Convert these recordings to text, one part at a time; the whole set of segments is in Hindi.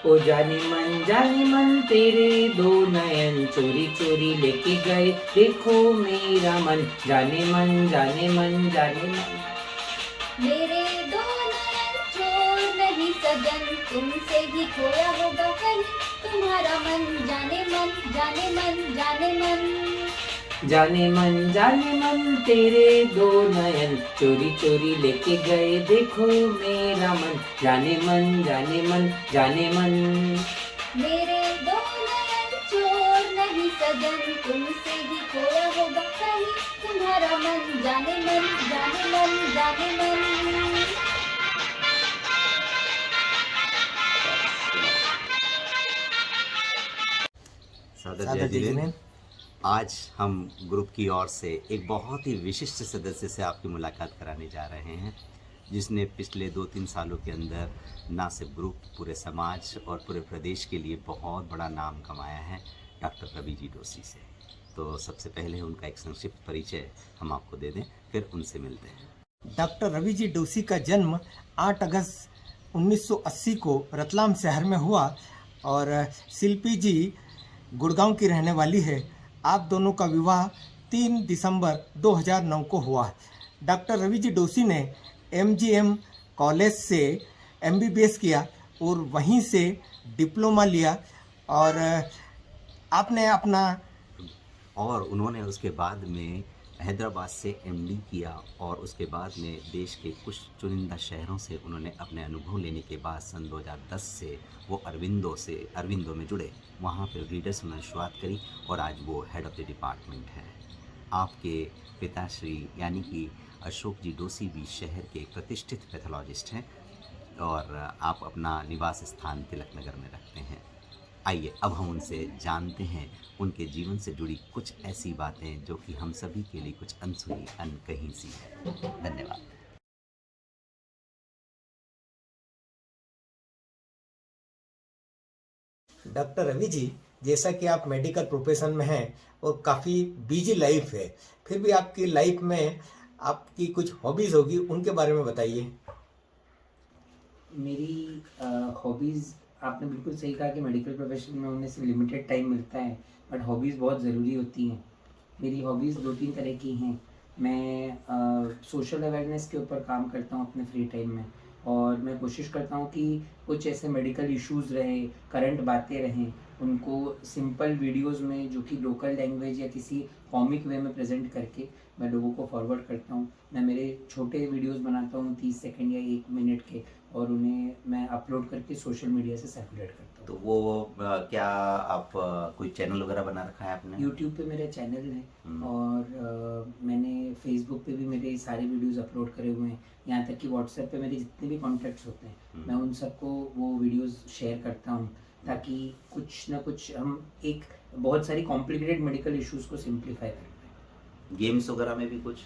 ओ जाने मन तेरे दो नयन चोरी चोरी लेके गए, देखो मेरा मन जाने मन जाने मन जाने मन। मेरे दो नयन चोर नहीं सजन, तुमसे ही खोया होगा कहीं तुम्हारा मन जाने मन जाने मन जाने मन। जाने मन तेरे दो नयन चोरी चोरी लेके गए, देखो मेरा मन जाने मन जाने मन जाने मन। मेरे दो नयन चोर नहीं सजन, तुमसे ही खोया होगा कहीं तुम्हारा मन जाने मन जाने मन जाने मन। सादर जय। आज हम ग्रुप की ओर से एक बहुत ही विशिष्ट सदस्य से आपकी मुलाकात कराने जा रहे हैं, जिसने पिछले 2-3 सालों के अंदर ना सिर्फ ग्रुप, पूरे समाज और पूरे प्रदेश के लिए बहुत बड़ा नाम कमाया है, डॉक्टर रवि जी डोसी से। तो सबसे पहले उनका एक संक्षिप्त परिचय हम आपको दे दें, फिर उनसे मिलते हैं। डॉक्टर रवि जी डोसी का जन्म 8 अगस्त 1980 को रतलाम शहर में हुआ और शिल्पी जी गुड़गांव की रहने वाली है। आप दोनों का विवाह 3 दिसंबर 2009 को हुआ। डॉक्टर रवि जी डोसी ने MGM कॉलेज से MBBS किया और वहीं से डिप्लोमा लिया और आपने अपना और उन्होंने उसके बाद में हैदराबाद से MD किया और उसके बाद में देश के कुछ चुनिंदा शहरों से उन्होंने अपने अनुभव लेने के बाद सन 2010 से वो अरविंदो में जुड़े, वहाँ पर रीडर्स में शुरुआत करी और आज वो हेड ऑफ़ द डिपार्टमेंट है। आपके पिताश्री यानी कि अशोक जी डोसी भी शहर के प्रतिष्ठित पैथोलॉजिस्ट हैं और आप अपना निवास स्थान तिलक नगर में रखते हैं। आइए अब हम उनसे जानते हैं उनके जीवन से जुड़ी कुछ ऐसी बातें जो कि हम सभी के लिए कुछ अनसुनी अनकही सी है। धन्यवाद। डॉक्टर रवि जी, जैसा कि आप मेडिकल प्रोफेशन में हैं और काफ़ी बिजी लाइफ है, फिर भी आपकी लाइफ में आपकी कुछ हॉबीज़ होगी, उनके बारे में बताइए। मेरी हॉबीज़, आपने बिल्कुल सही कहा कि मेडिकल प्रोफेशन में उन्हें सिर्फ लिमिटेड टाइम मिलता है, बट हॉबीज़ बहुत ज़रूरी होती हैं। मेरी हॉबीज़ 2-3 तरह की हैं। मैं सोशल अवेयरनेस के ऊपर काम करता हूँ अपने फ्री टाइम में, और मैं कोशिश करता हूँ कि कुछ ऐसे मेडिकल इश्यूज़ रहें, करंट बातें रहें, उनको सिंपल वीडियोस में जो कि लोकल लैंग्वेज या किसी कॉमिक वे में प्रेजेंट करके मैं लोगों को फॉरवर्ड करता हूँ। मैं मेरे छोटे वीडियोस बनाता हूँ 30 सेकंड या 1 मिनट के, और उन्हें मैं अपलोड करके सोशल मीडिया से सर्कुलेट करता हूँ। तो वो क्या आप कोई चैनल वगैरह बना रखा है आपने? यूट्यूब पे मेरा चैनल है और मैंने फेसबुक पे भी मेरे सारे वीडियोस अपलोड करे हुए हैं। यहाँ तक कि व्हाट्सएप पे मेरे जितने भी कॉन्टैक्ट्स होते हैं मैं उन सबको वो वीडियोस शेयर करता हूँ, ताकि कुछ ना कुछ हम एक बहुत सारी कॉम्प्लिकेटेड मेडिकल इश्यूज़ को सिंप्लीफाई कर पाएँ। गेम्स वगैरह में भी कुछ?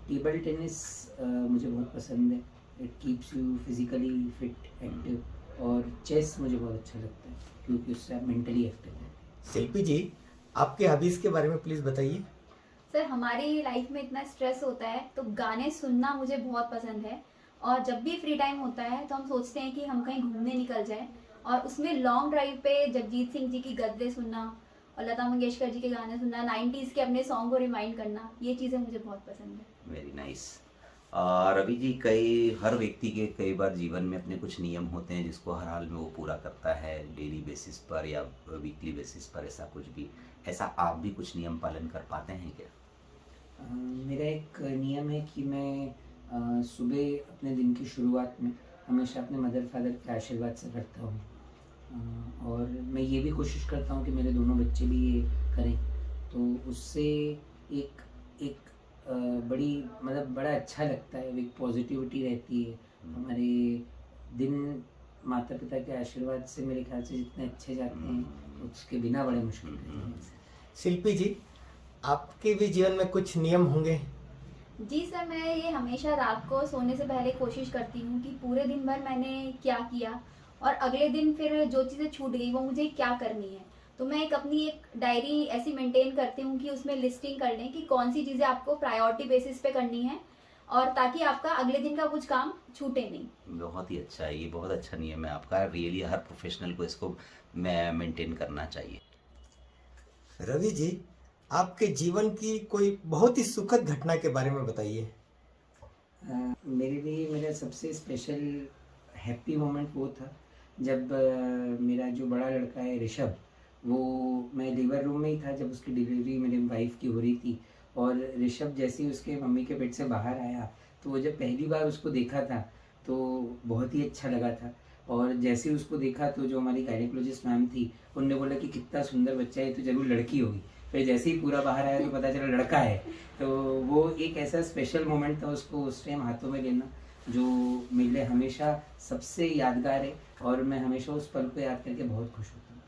टेबल टेनिस मुझे बहुत पसंद है। It keeps you physically fit, active. और चेस मुझे बहुत अच्छा लगता है क्योंकि उससे आप मेंटली एक्टिव हैं। शिल्पी जी, आपके हॉबीज़ के बारे में प्लीज़ बताइए। सर, हमारी लाइफ में इतना स्ट्रेस होता है तो गाने सुनना मुझे बहुत पसंद है, और जब भी फ्री टाइम होता है तो हम सोचते हैं कि हम कहीं घूमने निकल जाएं, और उसमें लॉन्ग ड्राइव पे जगजीत सिंह जी की गज़लें सुनना और लता मंगेशकर जी के गाने सुनना, 90s के अपने सॉन्ग को रिमाइंड करना, ये चीज़ें मुझे बहुत पसंद है। Very nice. रवि जी, हर व्यक्ति के कई बार जीवन में अपने कुछ नियम होते हैं जिसको हर हाल में वो पूरा करता है, डेली बेसिस पर या वीकली बेसिस पर, ऐसा कुछ भी। ऐसा आप भी कुछ नियम पालन कर पाते हैं क्या? मेरा एक नियम है कि मैं सुबह अपने दिन की शुरुआत में हमेशा अपने मदर फादर के आशीर्वाद से करता हूँ, और मैं ये भी कोशिश करता हूँ कि मेरे दोनों बच्चे भी ये करें। तो उससे एक एक बड़ी मतलब बड़ा अच्छा लगता है, एक पॉजिटिविटी रहती है। हमारे दिन माता पिता के आशीर्वाद से मेरे ख्याल से जितने अच्छे जाते हैं उसके बिना बड़े मुश्किल रहते हैं। शिल्पी जी, आपके भी जीवन में कुछ नियम होंगे? जी सर, मैं ये हमेशा रात को सोने से पहले कोशिश करती हूँ कि पूरे दिन भर मैंने क्या किया और अगले दिन फिर जो चीज़ें छूट गई वो मुझे क्या करनी है। तो मैं अपनी एक डायरी ऐसी मेंटेन करती हूँ कि उसमें लिस्टिंग कर लें कि कौन सी चीज़ें आपको प्रायोरिटी बेसिस पे करनी है और ताकि आपका अगले दिन का कुछ काम छूटे नहीं। बहुत ही अच्छा है, ये बहुत अच्छा नियम है आपका। रियली हर प्रोफेशनल को इसको मेंटेन करना चाहिए। रवि जी, आपके जीवन की कोई बहुत ही सुखद घटना के बारे में बताइए। मेरे लिए मेरा सबसे स्पेशल हैप्पी मोमेंट वो था जब मेरा जो बड़ा लड़का है ऋषभ, वो मैं लेबर रूम में ही था जब उसकी डिलीवरी मेरी वाइफ की हो रही थी। और ऋषभ जैसे ही उसके मम्मी के पेट से बाहर आया, तो वो जब पहली बार उसको देखा था तो बहुत ही अच्छा लगा था। और जैसे ही उसको देखा तो जो हमारी गायनेकोलॉजिस्ट मैम थी, उनने बोला कि कितना सुंदर बच्चा है, तो जरूर लड़की होगी। फिर जैसे ही पूरा बाहर आया तो पता चला लड़का है। तो वो एक ऐसा स्पेशल मोमेंट था उसको उस टाइम हाथों में लेना, जो मेरे लिए हमेशा सबसे यादगार है। और मैं हमेशा उस पल को याद करके बहुत खुश होता हूँ।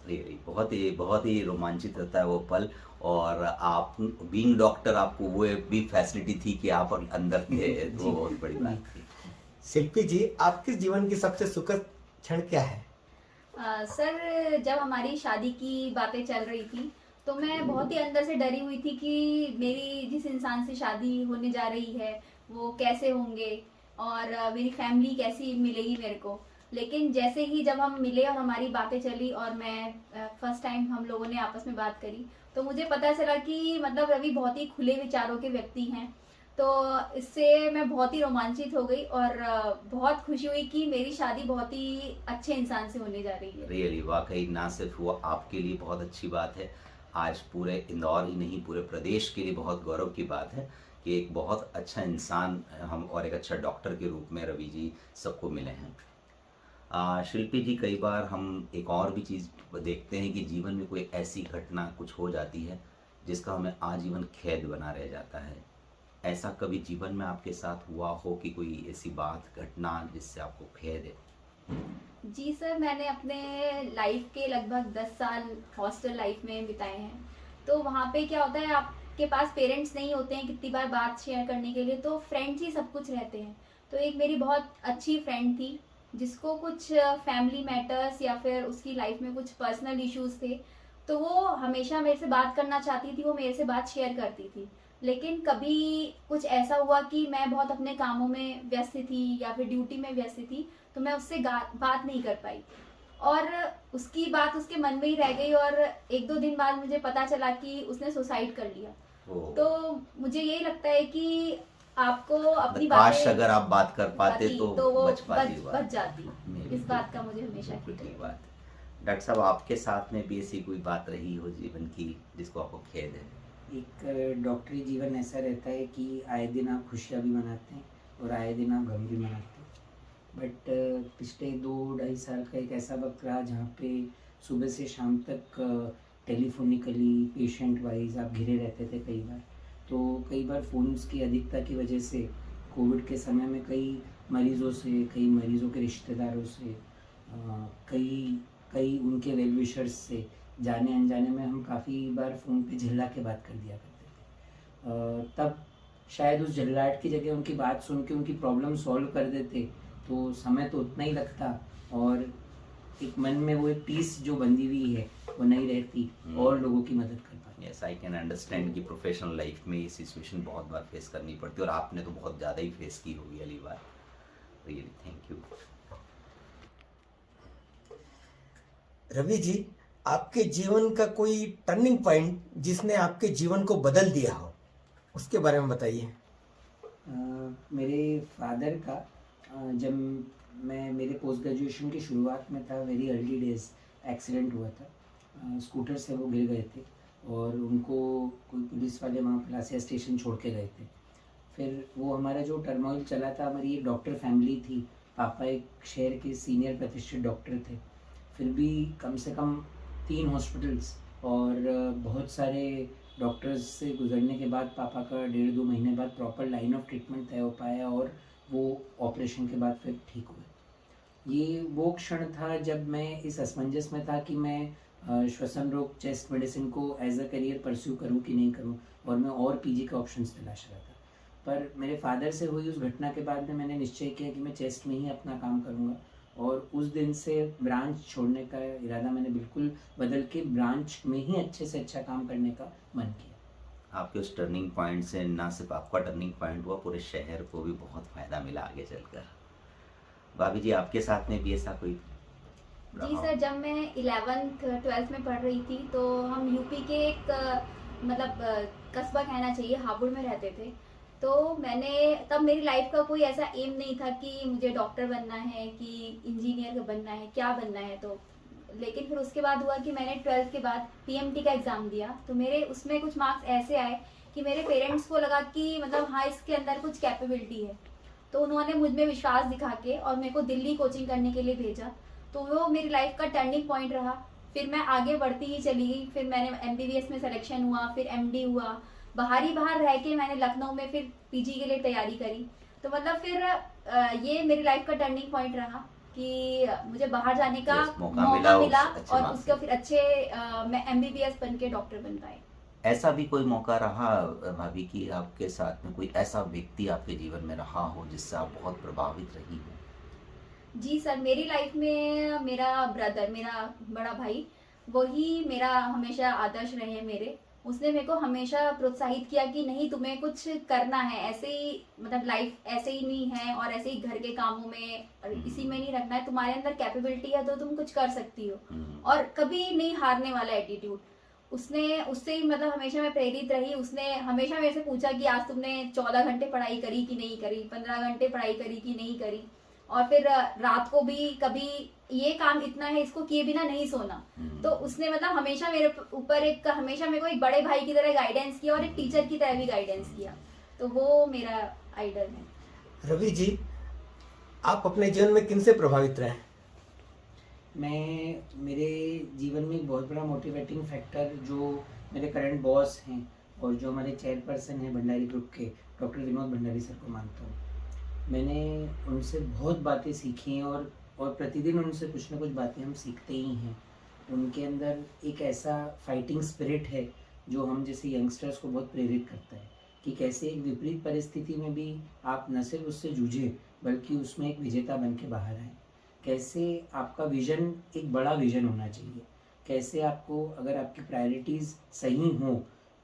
रियली बहुत ही रोमांचित रहता है वो पल। और आप बीइंग डॉक्टर, आपको वो भी फैसिलिटी थी कि आप अंदर थे, तो वो बहुत बड़ी बात थी। शिल्पी जी, आपके जीवन की सबसे सुखद क्षण क्या है? सर, जब हमारी शादी की बातें चल रही थी तो मैं बहुत ही अंदर से डरी हुई थी कि मेरी जिस इंसान से शादी होने जा रही है वो कैसे होंगे और मेरी फैमिली कैसी मिलेगी मेरे को। लेकिन जैसे ही जब हम मिले और हमारी बातें चली और मैं फर्स्ट टाइम हम लोगों ने आपस में बात करी, तो मुझे पता चला कि मतलब रवि बहुत ही खुले विचारों के व्यक्ति हैं। तो इससे मैं बहुत ही रोमांचित हो गई और बहुत खुशी हुई कि मेरी शादी बहुत ही अच्छे इंसान से होने जा रही है। रियली वाकई ना सिर्फ वो आपके लिए बहुत अच्छी बात है, आज पूरे इंदौर ही नहीं पूरे प्रदेश के लिए बहुत गौरव की बात है कि एक बहुत अच्छा इंसान हम और एक अच्छा डॉक्टर के रूप में रवि जी सबको मिले हैं। शिल्पी जी, कई बार हम एक और भी चीज़ देखते हैं कि जीवन में कोई ऐसी घटना कुछ हो जाती है जिसका हमें आजीवन खेद बना रह जाता है। ऐसा कभी जीवन में आपके साथ हुआ हो कि कोई ऐसी बात घटना जिससे आपको खेद है? जी सर, मैंने अपने लाइफ के लगभग 10 साल हॉस्टल लाइफ में बिताए हैं। तो वहाँ पे क्या होता है, आपके पास पेरेंट्स नहीं होते हैं कितनी बार बात शेयर करने के लिए, तो फ्रेंड्स ही सब कुछ रहते हैं। तो एक मेरी बहुत अच्छी फ्रेंड थी जिसको कुछ फैमिली मैटर्स या फिर उसकी लाइफ में कुछ पर्सनल इश्यूज थे, तो वो हमेशा मेरे से बात करना चाहती थी, वो मेरे से बात शेयर करती थी। लेकिन कभी कुछ ऐसा हुआ कि मैं बहुत अपने कामों में व्यस्त थी या फिर ड्यूटी में व्यस्त थी, तो मैं उससे बात नहीं कर पाई और उसकी बात उसके मन में ही रह गई। और 1-2 दिन बाद मुझे पता चला कि उसने सुसाइड कर लिया। ओह। तो मुझे यही लगता है कि आपको अपनी काश बातें अगर आप बात कर पाते तो वो बच पाती बात। बच जाती। इस बात का मुझे हमेशा बिल्कुल फिक्र ठीक है। बात है। डॉक्टर साहब, आपके साथ में भी ऐसी कोई बात रही हो जीवन की जिसको आपको खेद है? एक डॉक्टरी जीवन ऐसा रहता है कि आए दिन आप खुशियाँ भी मनाते हैं और आए दिन आप गम भी मनाते हैं। बट पिछले 2-2.5 साल का एक ऐसा वक्त रहा जहाँ पे सुबह से शाम तक टेलीफोनिकली पेशेंट वाइज आप घिरे रहते थे कई बार। तो कई बार फ़ोन्स की अधिकता की वजह से कोविड के समय में कई मरीज़ों से, कई मरीज़ों के रिश्तेदारों से, कई उनके वेल विशर्स से जाने अनजाने में हम काफ़ी बार फ़ोन पे झल्ला के बात कर दिया करते थे। तब शायद उस झल्लाहट की जगह उनकी बात सुन के उनकी प्रॉब्लम सॉल्व कर देते तो समय तो उतना ही लगता और एक मन में वो एक पीस जो बंधी हुई है वो नहीं रहती और लोगों की मदद कर पाते। यस, आई कैन अंडरस्टैंड कि प्रोफेशनल लाइफ में ये सिचुएशन बहुत बार फेस करनी पड़ती है और आपने तो बहुत ज़्यादा ही फेस की होगी अगली बार। Really thank you. Ravi ji, आपके जीवन का कोई टर्निंग पॉइंट जिसने आपके जीवन को बदल दिया हो, उसके बारे में बताइए। मेरे फादर का जब मैं मेरे पोस्ट ग्रेजुएशन की शुरुआत में था, वेरी अर्ली डेज, एक्सीडेंट हुआ था। स्कूटर से वो गिर गए थे और उनको कोई पुलिस वाले वहाँ पलासिया स्टेशन छोड़ के गए थे। फिर वो हमारा जो टर्मोइल चला था, हमारी एक डॉक्टर फैमिली थी, पापा एक शहर के सीनियर प्रतिष्ठित डॉक्टर थे। फिर भी कम से कम 3 हॉस्पिटल्स और बहुत सारे डॉक्टर्स से गुजरने के बाद पापा का 1.5-2 महीने बाद प्रॉपर लाइन ऑफ ट्रीटमेंट तय हो पाया और वो ऑपरेशन के बाद फिर ठीक हुए। ये वो क्षण था जब मैं इस असमंजस में था कि मैं श्वसन रोग चेस्ट मेडिसिन को एज अ करियर परस्यू करूं कि नहीं करूं, और मैं और पीजी के ऑप्शंस तलाश रहा था। पर मेरे फादर से हुई उस घटना के बाद में मैंने निश्चय किया कि मैं चेस्ट में ही अपना काम करूंगा और उस दिन से ब्रांच छोड़ने का इरादा मैंने बिल्कुल बदल के ब्रांच में ही अच्छे से अच्छा काम करने का मन किया। आपके उस टर्निंग पॉइंट से ना सिर्फ आपका टर्निंग पॉइंट हुआ, पूरे शहर को भी बहुत फ़ायदा मिला आगे चलकर। भाभी जी, आपके साथ में भी ऐसा कोई जी रहा सर, हो? जब मैं 11th 12th में पढ़ रही थी तो हम यूपी के एक मतलब कस्बा कहना चाहिए, हापुड़ में रहते थे। तो मैंने तब मेरी लाइफ का कोई ऐसा एम नहीं था कि मुझे डॉक्टर बनना है कि इंजीनियर बनना है, क्या बनना है। तो लेकिन फिर उसके बाद हुआ कि मैंने 12th के बाद पीएमटी का एग्ज़ाम दिया, तो मेरे उसमें कुछ मार्क्स ऐसे आए कि मेरे पेरेंट्स को लगा कि मतलब हाँ, इसके अंदर कुछ कैपेबिलिटी है। तो उन्होंने मुझ में विश्वास दिखा के और मेरे को दिल्ली कोचिंग करने के लिए भेजा। तो वो मेरी लाइफ का टर्निंग पॉइंट रहा। फिर मैं आगे बढ़ती ही चली गई, फिर मैंने एमबीबीएस में सिलेक्शन हुआ, फिर एमडी हुआ। बाहर रह के मैंने लखनऊ में फिर पीजी के लिए तैयारी करी। तो मतलब फिर ये मेरी लाइफ का टर्निंग पॉइंट रहा कि मुझे बाहर जाने का Yes, मौका मौका मिला अच्छे और मार्क्स उसका से। फिर अच्छे मैं एमबीबीएस बन के डॉक्टर बन पाई। ऐसा भी कोई मौका रहा भाभी कि आपके साथ में कोई ऐसा व्यक्ति आपके जीवन में रहा हो जिससे आप बहुत प्रभावित रही हो? जी सर, मेरी लाइफ में मेरा ब्रदर, मेरा बड़ा भाई, वही मेरा हमेशा आदर्श रहे मेरे। उसने मेरे को हमेशा प्रोत्साहित किया कि नहीं, तुम्हें कुछ करना है, ऐसे ही मतलब लाइफ ऐसे ही नहीं है और ऐसे ही घर के कामों में और इसी में नहीं रखना है। तुम्हारे अंदर कैपेबिलिटी है तो तुम कुछ कर सकती हो, और कभी नहीं हारने वाला एटीट्यूड। उसने उससे ही मतलब हमेशा मैं प्रेरित रही। उसने हमेशा मेरे से पूछा कि आज तुमने 14 घंटे पढ़ाई करी कि नहीं करी, 15 घंटे पढ़ाई करी कि नहीं करी। और फिर रात को भी कभी ये काम इतना है, इसको किए बिना नहीं सोना। तो उसने मतलब हमेशा मेरे ऊपर एक हमेशा मेरे को एक बड़े भाई की तरह गाइडेंस किया और एक टीचर की तरह भी गाइडेंस किया। तो वो मेरा आइडल है। रवि जी, आप अपने जीवन में किनसे प्रभावित रहे? मैं मेरे जीवन में एक बहुत बड़ा मोटिवेटिंग फैक्टर जो मेरे करंट बॉस हैं और जो हमारे चेयरपर्सन हैं भंडारी ग्रुप के, डॉक्टर विनोद भंडारी सर को मानता हूँ। मैंने उनसे बहुत बातें सीखी हैं और प्रतिदिन उनसे कुछ ना कुछ बातें हम सीखते ही हैं। उनके अंदर एक ऐसा फाइटिंग स्पिरिट है जो हम जैसे यंगस्टर्स को बहुत प्रेरित करता है कि कैसे एक विपरीत परिस्थिति में भी आप न सिर्फ उससे जूझे बल्कि उसमें एक विजेता बन के बाहर आए। कैसे आपका विज़न एक बड़ा विज़न होना चाहिए, कैसे आपको अगर आपकी प्रायोरिटीज़ सही हों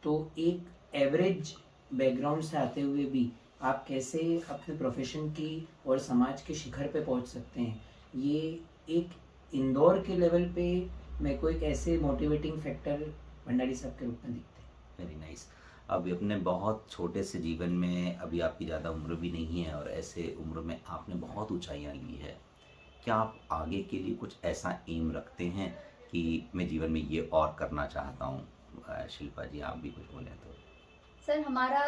तो एक एवरेज बैकग्राउंड से आते हुए भी आप कैसे अपने प्रोफेशन की और समाज के शिखर पे पहुंच सकते हैं। ये एक इंदौर के लेवल पे मेरे को एक ऐसे मोटिवेटिंग फैक्टर भंडारी साहब के रूप में दिखते हैं। Very nice. अभी अपने बहुत छोटे से जीवन में, अभी आपकी ज़्यादा उम्र भी नहीं है और ऐसे उम्र में आपने बहुत ऊंचाइयां ली है। क्या आप आगे के लिए कुछ ऐसा एम रखते हैं कि मैं जीवन में ये और करना चाहता हूँ? शिल्पा जी, आप भी कुछ बोलें तो। सर, हमारा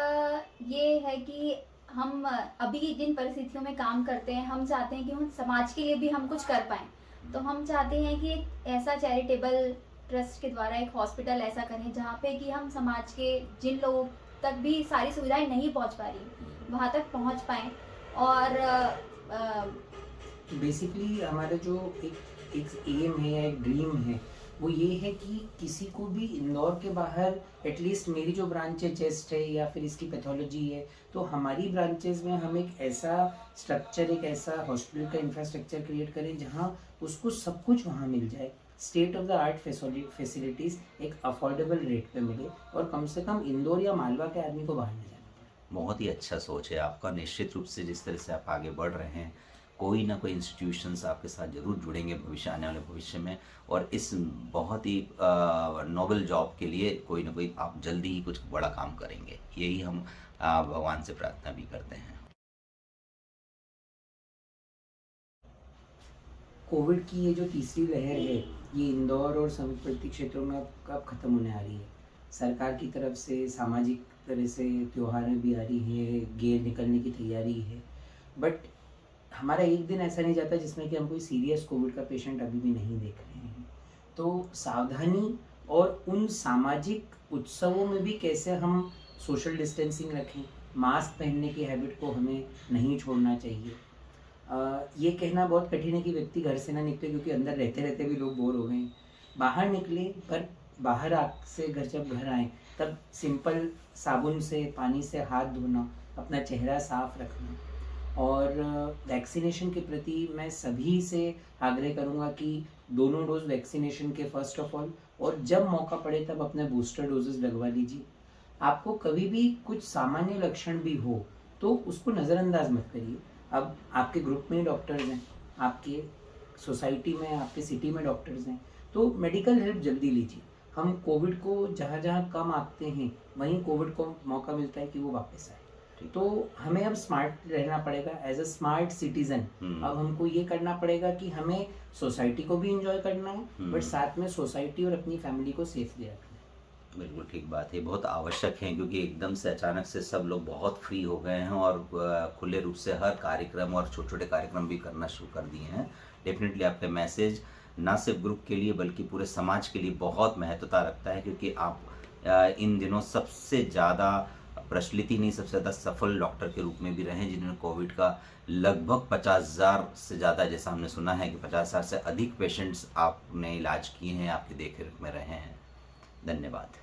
ये है कि हम अभी जिन परिस्थितियों में काम करते हैं, हम चाहते हैं कि हम समाज के लिए भी हम कुछ कर पाएँ। तो हम चाहते हैं कि एक ऐसा चैरिटेबल ट्रस्ट के द्वारा एक हॉस्पिटल ऐसा करें जहाँ पे कि हम समाज के जिन लोगों तक भी सारी सुविधाएं नहीं पहुँच पा रही, वहाँ तक पहुँच पाएँ। और बेसिकली हमारा जो एक एम है या एक ड्रीम है वो ये है कि किसी को भी इंदौर के बाहर, एटलीस्ट मेरी जो ब्रांच है चेस्ट है या फिर इसकी पैथोलॉजी है, तो हमारी ब्रांचेस में हम एक ऐसा स्ट्रक्चर, एक ऐसा हॉस्पिटल का इंफ्रास्ट्रक्चर क्रिएट करें जहाँ उसको सब कुछ वहाँ मिल जाए, state of the art facilities एक अफोर्डेबल रेट पे मिले और कम से कम इंदौर या मालवा के आदमी को बाहर न जाना पड़े। बहुत ही अच्छा सोच है आपका। निश्चित रूप से जिस तरह से आप आगे बढ़ रहे हैं, कोई ना कोई इंस्टीट्यूशंस आपके साथ ज़रूर जुड़ेंगे भविष्य, आने वाले भविष्य में, और इस बहुत ही नोबल जॉब के लिए कोई ना कोई आप जल्दी ही कुछ बड़ा काम करेंगे, यही हम भगवान से प्रार्थना भी करते हैं। कोविड की ये जो तीसरी लहर है ये इंदौर और समीपवर्ती क्षेत्रों में अब ख़त्म होने आ रही है। सरकार की तरफ से सामाजिक तरह से त्योहारें भी आ रही हैं, गेर निकलने की तैयारी है, बट हमारा एक दिन ऐसा नहीं जाता जिसमें कि हम कोई सीरियस कोविड का पेशेंट अभी भी नहीं देख रहे हैं। तो सावधानी और उन सामाजिक उत्सवों में भी कैसे हम सोशल डिस्टेंसिंग रखें, मास्क पहनने की हैबिट को हमें नहीं छोड़ना चाहिए। ये कहना बहुत कठिन है कि व्यक्ति घर से ना निकले क्योंकि अंदर रहते रहते भी लोग बोर हो गए हैं। बाहर निकले, पर बाहर से जब घर आए तब सिंपल साबुन से, पानी से हाथ धोना, अपना चेहरा साफ रखना। और वैक्सीनेशन के प्रति मैं सभी से आग्रह करूँगा कि दोनों डोज वैक्सीनेशन के फर्स्ट ऑफ ऑल, और जब मौका पड़े तब अपने बूस्टर डोजेस लगवा लीजिए। आपको कभी भी कुछ सामान्य लक्षण भी हो तो उसको नज़रअंदाज मत करिए। अब आपके ग्रुप में डॉक्टर्स हैं, आपके सोसाइटी में, आपके सिटी में डॉक्टर्स हैं, तो मेडिकल हेल्प जल्दी लीजिए। हम कोविड को जहाँ जहाँ कम आंकते हैं वहीं कोविड को मौका मिलता है कि वो वापस आए। तो हमें अब स्मार्ट रहना पड़ेगा एज अ स्मार्ट सिटीजन। अब हमको ये करना पड़ेगा कि हमें सोसाइटी को भी एंजॉय करना है, बट साथ में सोसाइटी और अपनी फैमिली को सेफ भी रखना है। बिल्कुल ठीक बात है, बहुत आवश्यक है, क्योंकि एकदम से अचानक से सब लोग बहुत फ्री हो गए हैं और खुले रूप से हर कार्यक्रम और छोटे छोटे कार्यक्रम भी करना शुरू कर दिए हैं। डेफिनेटली आपका मैसेज ना सिर्फ ग्रुप के लिए बल्कि पूरे समाज के लिए बहुत महत्वता रखता है, क्योंकि आप इन दिनों सबसे ज़्यादा प्रचलित ही नहीं, सबसे ज़्यादा सफल डॉक्टर के रूप में भी रहे, जिन्होंने कोविड का लगभग 50,000 से ज़्यादा, जैसा हमने सुना है कि 50,000 से अधिक पेशेंट्स आपने इलाज किए हैं, आपकी देखरेख में रहे हैं। धन्यवाद।